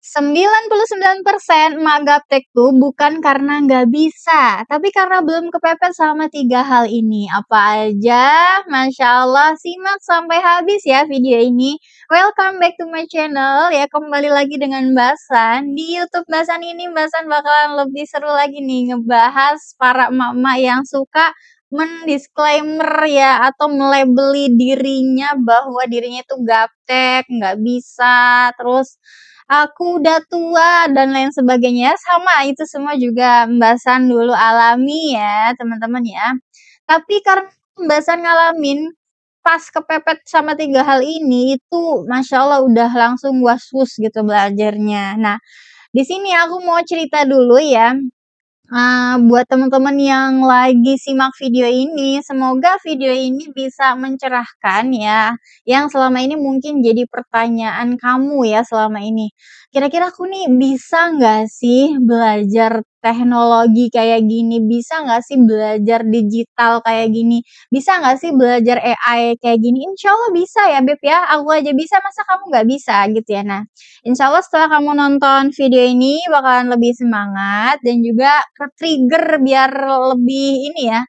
99% emak gaptek tuh bukan karena nggak bisa, tapi karena belum kepepet sama 3 hal ini. Apa aja? Masya Allah, simak sampai habis ya video ini. Welcome back to my channel ya, kembali lagi dengan Mbasan. Di YouTube Mbasan ini, Mbasan bakalan lebih seru lagi nih ngebahas para emak-emak yang suka mendisklaimer ya atau melabeli dirinya bahwa dirinya itu gaptek, nggak bisa, terus aku udah tua dan lain sebagainya. Sama itu semua juga Mbasan dulu alami ya, teman-teman ya. Tapi karena Mbasan ngalamin pas kepepet sama 3 hal ini, itu Masya Allah udah langsung was-was gitu belajarnya. Nah, di sini aku mau cerita dulu ya. Buat teman-teman yang lagi simak video ini, semoga video ini bisa mencerahkan ya, yang selama ini mungkin jadi pertanyaan kamu ya selama ini. Kira-kira aku nih bisa nggak sih belajar teknologi kayak gini? Bisa nggak sih belajar digital kayak gini? Bisa nggak sih belajar AI kayak gini? Insya Allah bisa ya Beb ya, aku aja bisa masa kamu nggak bisa gitu ya. Nah, insya Allah setelah kamu nonton video ini bakalan lebih semangat dan juga ke-trigger biar lebih ini ya,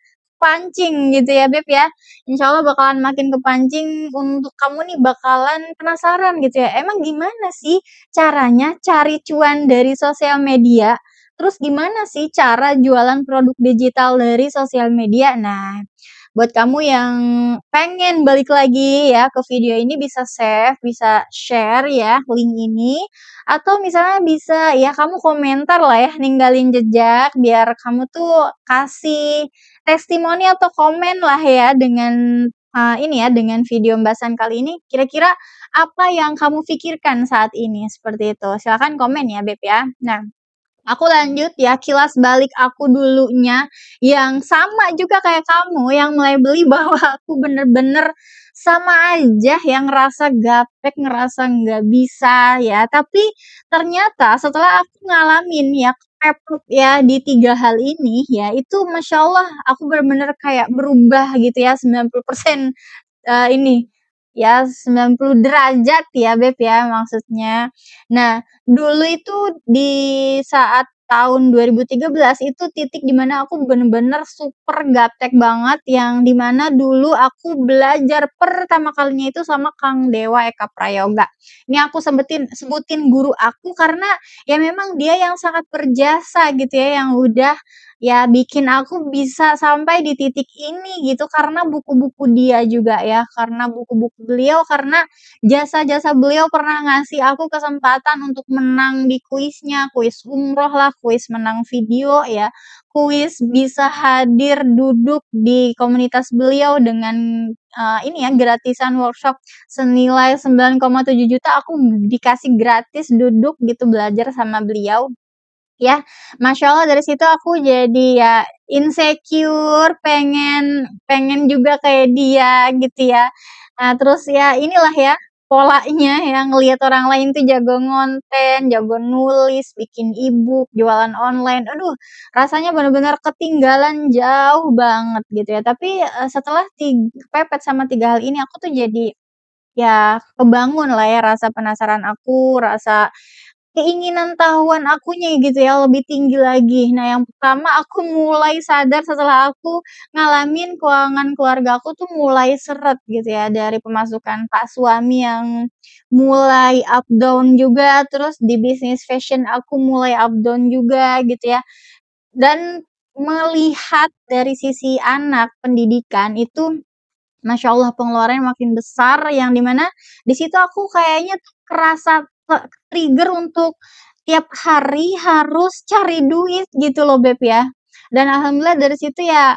pancing gitu ya Beb ya. Insya Allah bakalan makin kepancing untuk kamu nih bakalan penasaran gitu ya. Emang gimana sih caranya cari cuan dari sosial media? Terus gimana sih cara jualan produk digital dari sosial media? Nah, buat kamu yang pengen balik lagi ya ke video ini bisa save, bisa share ya link ini, atau misalnya bisa ya kamu komentar lah ya, ninggalin jejak biar kamu tuh kasih testimoni atau komen lah ya dengan ini ya, dengan video pembahasan kali ini. Kira-kira apa yang kamu pikirkan saat ini? Seperti itu. Silakan komen ya, Beb ya. Nah, aku lanjut ya, kilas balik aku dulunya, yang sama juga kayak kamu, yang mulai beli bahwa aku bener-bener sama aja yang ngerasa gaptek, ngerasa nggak bisa ya. Tapi ternyata setelah aku ngalamin ya, kepepet ya di 3 hal ini ya, itu Masya Allah aku bener-bener kayak berubah gitu ya, 90% ini ya 90 derajat ya Beb ya maksudnya. Nah, dulu itu di saat tahun 2013 itu titik dimana aku bener-bener super gaptek banget, yang dimana dulu aku belajar pertama kalinya itu sama Kang Dewa Eka Prayoga. Ini aku sebutin guru aku karena ya memang dia yang sangat berjasa gitu ya, yang udah ya bikin aku bisa sampai di titik ini gitu karena buku-buku dia juga ya, karena buku-buku beliau, karena jasa-jasa beliau pernah ngasih aku kesempatan untuk menang di kuisnya, kuis umroh lah, kuis menang video ya, kuis bisa hadir duduk di komunitas beliau dengan ini ya gratisan workshop senilai 9,7 juta, aku dikasih gratis duduk gitu belajar sama beliau. Ya, Masya Allah dari situ aku jadi ya insecure, pengen pengen juga kayak dia gitu ya. Nah, terus ya inilah ya polanya ya ngelihat orang lain tuh jago ngonten, jago nulis, bikin e-book, jualan online. Aduh, rasanya benar-benar ketinggalan jauh banget gitu ya. Tapi setelah kepepet sama 3 hal ini aku tuh jadi ya kebangun lah ya rasa penasaran aku, rasa keinginan tahuan akunya gitu ya, lebih tinggi lagi. Nah, yang pertama aku mulai sadar setelah aku ngalamin keuangan keluarga aku tuh mulai seret gitu ya, dari pemasukan Pak suami yang mulai up down juga, terus di bisnis fashion aku mulai up down juga gitu ya. Dan melihat dari sisi anak, pendidikan itu Masya Allah pengeluarannya makin besar, yang dimana di situ aku kayaknya tuh kerasa trigger untuk tiap hari harus cari duit gitu loh Beb ya. Dan alhamdulillah dari situ ya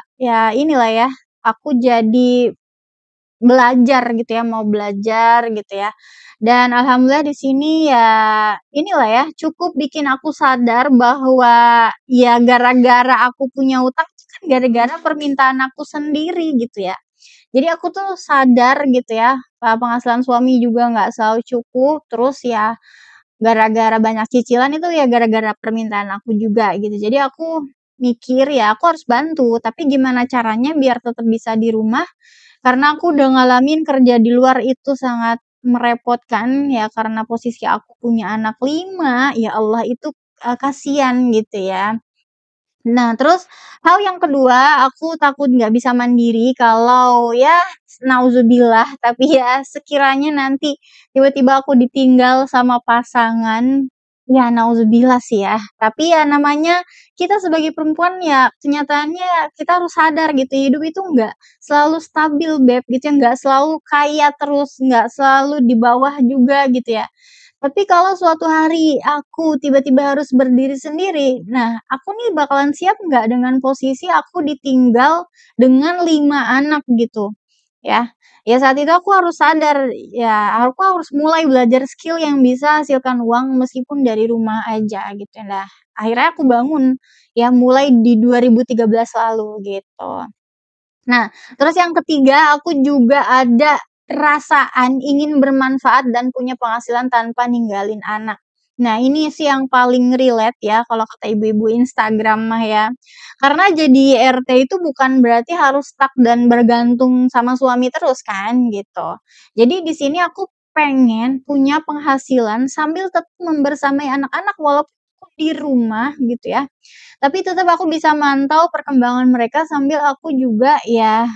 inilah ya, aku jadi belajar gitu ya, mau belajar gitu ya. Dan alhamdulillah di sini ya inilah ya, cukup bikin aku sadar bahwa ya gara-gara aku punya utang itu kan gara-gara permintaan aku sendiri gitu ya. Jadi aku tuh sadar gitu ya, penghasilan suami juga nggak selalu cukup, terus ya gara-gara banyak cicilan itu ya gara-gara permintaan aku juga gitu. Jadi aku mikir ya aku harus bantu, tapi gimana caranya biar tetap bisa di rumah, karena aku udah ngalamin kerja di luar itu sangat merepotkan ya karena posisi aku punya anak 5, ya Allah itu, kasihan gitu ya. Nah, terus hal yang kedua, aku takut nggak bisa mandiri kalau ya nauzubillah, tapi ya sekiranya nanti tiba-tiba aku ditinggal sama pasangan, ya nauzubillah sih ya. Tapi ya namanya kita sebagai perempuan ya kenyataannya kita harus sadar gitu, hidup itu nggak selalu stabil Beb, gitu ya, nggak selalu kaya terus, nggak selalu di bawah juga gitu ya. Tapi kalau suatu hari aku tiba-tiba harus berdiri sendiri, nah aku nih bakalan siap nggak dengan posisi aku ditinggal dengan 5 anak gitu, ya. Ya saat itu aku harus sadar, ya aku harus mulai belajar skill yang bisa hasilkan uang meskipun dari rumah aja gitu. Nah, akhirnya aku bangun, ya mulai di 2013 lalu gitu. Nah, terus yang ketiga, aku juga ada perasaan ingin bermanfaat dan punya penghasilan tanpa ninggalin anak. Nah, ini sih yang paling relate ya kalau kata ibu-ibu Instagram mah ya. Karena jadi RT itu bukan berarti harus stuck dan bergantung sama suami terus kan gitu. Jadi di sini aku pengen punya penghasilan sambil tetap membersamai anak-anak walaupun aku di rumah gitu ya. Tapi tetap aku bisa mantau perkembangan mereka sambil aku juga ya,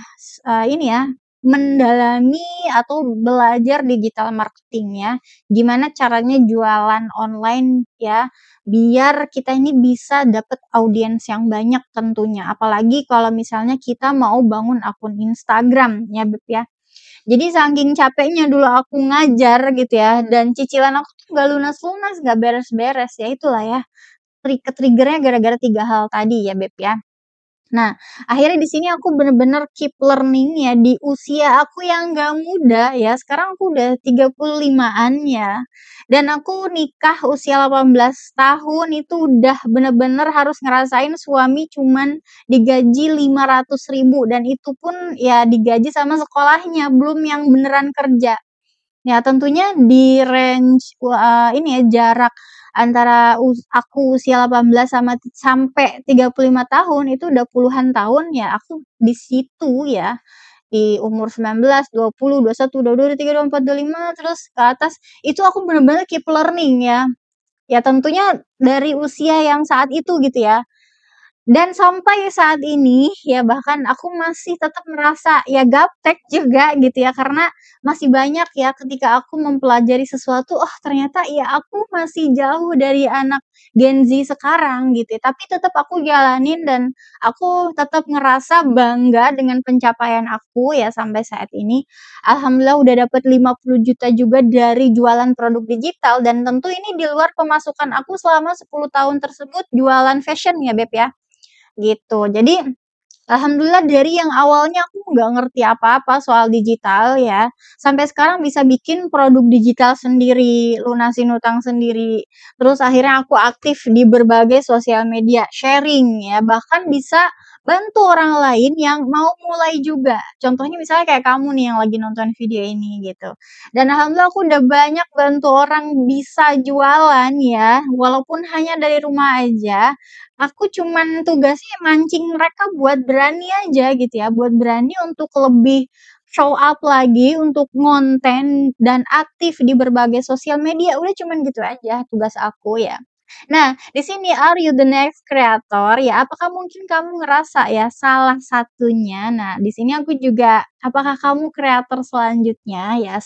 ini ya, mendalami atau belajar digital marketing ya. Gimana caranya jualan online ya, biar kita ini bisa dapet audiens yang banyak tentunya. Apalagi kalau misalnya kita mau bangun akun Instagram ya, Beb, ya. Jadi saking capeknya dulu aku ngajar gitu ya, dan cicilan aku tuh nggak lunas-lunas, nggak beres-beres, ya itulah ya. Ke-trigger-nya gara-gara 3 hal tadi ya, Beb, ya. Nah, akhirnya di sini aku bener-bener keep learning ya di usia aku yang nggak muda ya, sekarang aku udah 35-an ya, dan aku nikah usia 18 tahun itu udah bener-bener harus ngerasain suami cuman digaji 500.000 dan itu pun ya digaji sama sekolahnya, belum yang beneran kerja. Ya tentunya di range ini ya jarak antara aku usia 18 sampai 35 tahun itu udah puluhan tahun ya aku di situ ya, di umur 19, 20, 21, 22, 23, 24, 25 terus ke atas, itu aku bener-bener keep learning ya. Ya tentunya dari usia yang saat itu gitu ya. Dan sampai saat ini, ya bahkan aku masih tetap merasa ya gaptek juga gitu ya, karena masih banyak ya ketika aku mempelajari sesuatu, oh ternyata ya aku masih jauh dari anak Gen Z sekarang gitu ya, tapi tetap aku jalanin dan aku tetap ngerasa bangga dengan pencapaian aku ya sampai saat ini. Alhamdulillah udah dapet 50 juta juga dari jualan produk digital dan tentu ini di luar pemasukan aku selama 10 tahun tersebut jualan fashion ya Beb ya gitu. Jadi, alhamdulillah dari yang awalnya aku nggak ngerti apa-apa soal digital ya, sampai sekarang bisa bikin produk digital sendiri, lunasin utang sendiri. Terus akhirnya aku aktif di berbagai sosial media, sharing ya, bahkan bisa bantu orang lain yang mau mulai juga. Contohnya misalnya kayak kamu nih yang lagi nonton video ini gitu. Dan alhamdulillah aku udah banyak bantu orang bisa jualan ya, walaupun hanya dari rumah aja. Aku cuman tugasnya mancing mereka buat berani aja gitu ya, buat berani untuk lebih show up lagi, untuk ngonten dan aktif di berbagai sosial media, udah cuman gitu aja tugas aku ya. Nah, di sini are you the next creator? Ya, apakah mungkin kamu ngerasa ya salah satunya? Nah, di sini aku juga apakah kamu kreator selanjutnya ya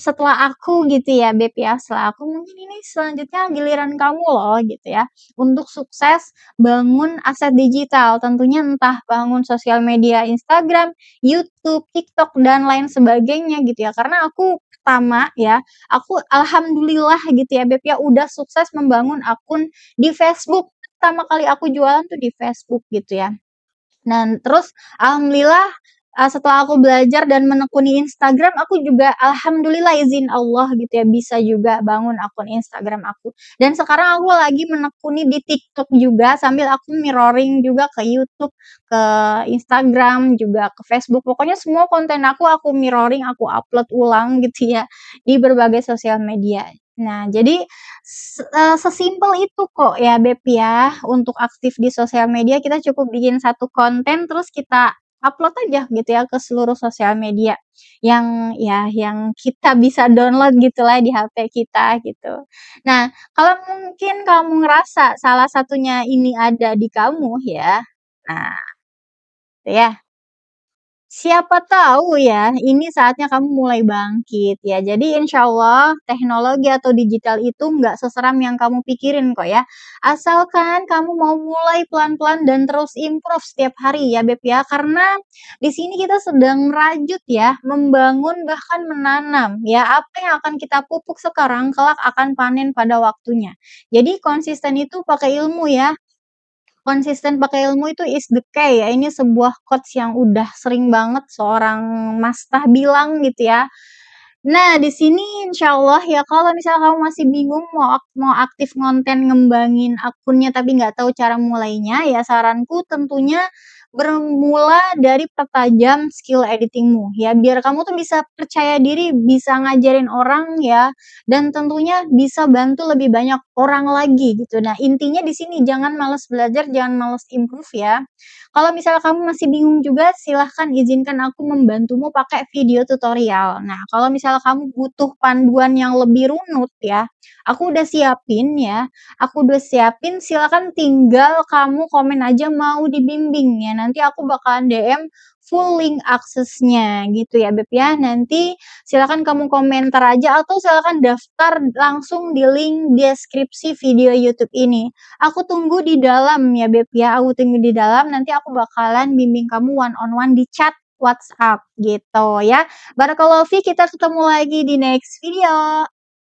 setelah aku gitu ya, Beb ya, setelah aku mungkin ini selanjutnya giliran kamu loh gitu ya, untuk sukses bangun aset digital. Tentunya entah bangun sosial media Instagram, YouTube, TikTok, dan lain sebagainya gitu ya. Karena aku pertama ya, aku alhamdulillah gitu ya Beb ya, udah sukses membangun akun di Facebook. Pertama kali aku jualan tuh di Facebook gitu ya. Dan terus alhamdulillah, setelah aku belajar dan menekuni Instagram, aku juga alhamdulillah izin Allah gitu ya, bisa juga bangun akun Instagram aku. Dan sekarang aku lagi menekuni di TikTok juga, sambil aku mirroring juga ke YouTube, ke Instagram, juga ke Facebook. Pokoknya semua konten aku mirroring, aku upload ulang gitu ya, di berbagai sosial media. Nah, jadi sesimpel itu kok ya, Beb, ya, untuk aktif di sosial media kita cukup bikin satu konten terus kita upload aja gitu ya ke seluruh sosial media yang ya yang kita bisa download gitulah di HP kita gitu. Nah, kalau mungkin kamu ngerasa salah satunya ini ada di kamu ya, nah ya siapa tahu ya, ini saatnya kamu mulai bangkit ya. Jadi insya Allah teknologi atau digital itu nggak seseram yang kamu pikirin kok ya. Asalkan kamu mau mulai pelan-pelan dan terus improve setiap hari ya Beb ya. Karena di sini kita sedang merajut ya, membangun bahkan menanam ya. Apa yang akan kita pupuk sekarang kelak akan panen pada waktunya. Jadi konsisten itu pakai ilmu ya. Konsisten pakai ilmu itu is the key ya, ini sebuah quotes yang udah sering banget seorang Mas Tah bilang gitu ya. Nah, di sini insyaallah ya kalau misalnya kamu masih bingung mau aktif konten ngembangin akunnya tapi nggak tahu cara mulainya, ya saranku tentunya bermula dari pertajam skill editing-mu ya, biar kamu tuh bisa percaya diri, bisa ngajarin orang ya, dan tentunya bisa bantu lebih banyak orang lagi gitu. Nah, intinya di sini jangan males belajar, jangan males improve ya. Kalau misalnya kamu masih bingung juga, silahkan izinkan aku membantumu pakai video tutorial. Nah, kalau misalnya kamu butuh panduan yang lebih runut ya, aku udah siapin ya, aku udah siapin, silakan tinggal kamu komen aja mau dibimbing ya, nanti aku bakalan DM full link aksesnya gitu ya Beb ya. Nanti silakan kamu komentar aja atau silakan daftar langsung di link deskripsi video YouTube ini. Aku tunggu di dalam ya Beb ya, aku tunggu di dalam, nanti aku bakalan bimbing kamu one on one di chat WhatsApp gitu ya. Barakallahu fi, kita ketemu lagi di next video.